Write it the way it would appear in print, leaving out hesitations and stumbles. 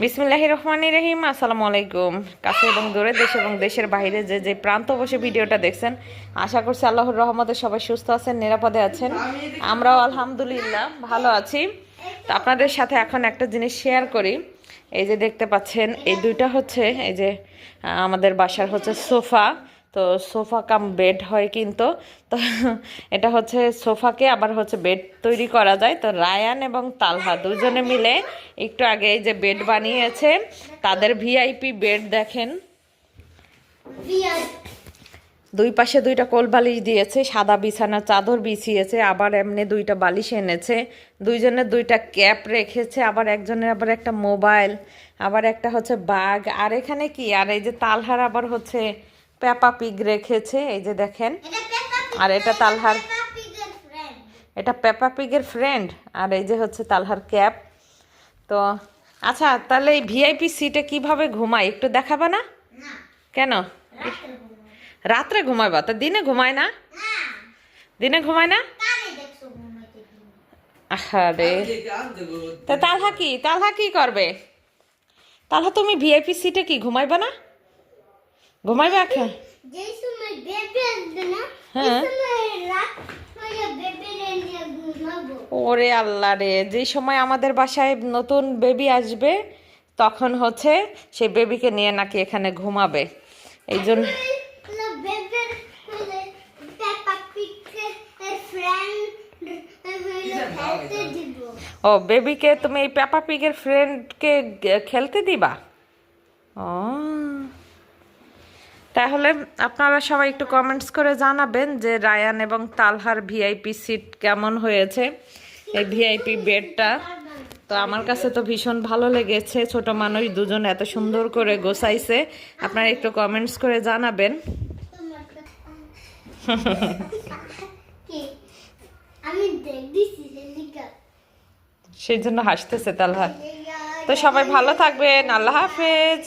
বিসমিল্লাহির রহমানির রহিম। আসসালামু আলাইকুম। কাছে এবং দূরে, দেশ এবং দেশের বাইরে যে যে প্রান্ত বসে ভিডিওটা দেখছেন, আশা করছি আল্লাহর রহমতে সবাই সুস্থ আছেন, নিরাপদে আছেন। আমরাও আলহামদুলিল্লাহ ভালো আছি। তো আপনাদের সাথে এখন একটা জিনিস শেয়ার করি। এই যে দেখতে পাচ্ছেন, এই দুইটা হচ্ছে এই যে আমাদের বাসার হচ্ছে সোফা। তো সোফা কাম বেড হয় কিন্তু। তো এটা হচ্ছে সোফাকে আবার হচ্ছে বেড তৈরি করা যায়। তো রায়ান এবং তালহা দুজনে মিলে একটু আগে এই যে বেড বানিয়েছে। তাদের ভিআইপি বেড দেখেন, দুই পাশে দুইটা কোল বালিশ দিয়েছে, সাদা বিছানা চাদর বিছিয়েছে, আবার এমনি দুইটা বালিশ এনেছে, দুইজনের দুইটা ক্যাপ রেখেছে, আবার একজনের আবার একটা মোবাইল, আবার একটা হচ্ছে বাগ। আর এখানে কি, আর এই যে তালহার আবার হচ্ছে পেপা পিগ রেখেছে, এই যে দেখেন। আর এটা তালহার, এটা পেপা পিগের ফ্রেন্ড। আর এই যে হচ্ছে তালহার ক্যাপ। তো আচ্ছা, তাহলে এই ভিআইপি সিটে কিভাবে ঘুমায় একটু দেখাবা না? কেন রাত্রে ঘুমাইবা? তা দিনে ঘুমায় না? দিনে ঘুমায় না? আরে তা তালহা কি করবে? তালহা তুমি ভিআইপি সিটে কি ঘুমাইবা না? ঘুমাইবা? হ্যাঁ। ওরে আল্লাহ রে, যে সময় আমাদের বাসায় নতুন বেবি আসবে তখন হচ্ছে সেই বেবিকে নিয়ে নাকি এখানে ঘুমাবে। এই জন্য ও বেবিকে তুমি এই পেপা পিগের ফ্রেন্ডকে খেলতে দিবা? ও তাহলে আপনারা সবাই একটু কমেন্টস করে জানাবেন যে রায়ান এবং তালহার ভিআইপি সিট কেমন হয়েছে, এই ভিআইপি বেডটা। তো আমার কাছে তো ভীষণ ভালো লেগেছে। ছোট মানুষ দুজন এত সুন্দর করে গোছাইছে। আপনারা একটু কমেন্টস করে জানাবেন। সেই জন্য হাসতেছে তালহা। তো সবাই ভালো থাকবেন, আল্লাহ হাফেজ।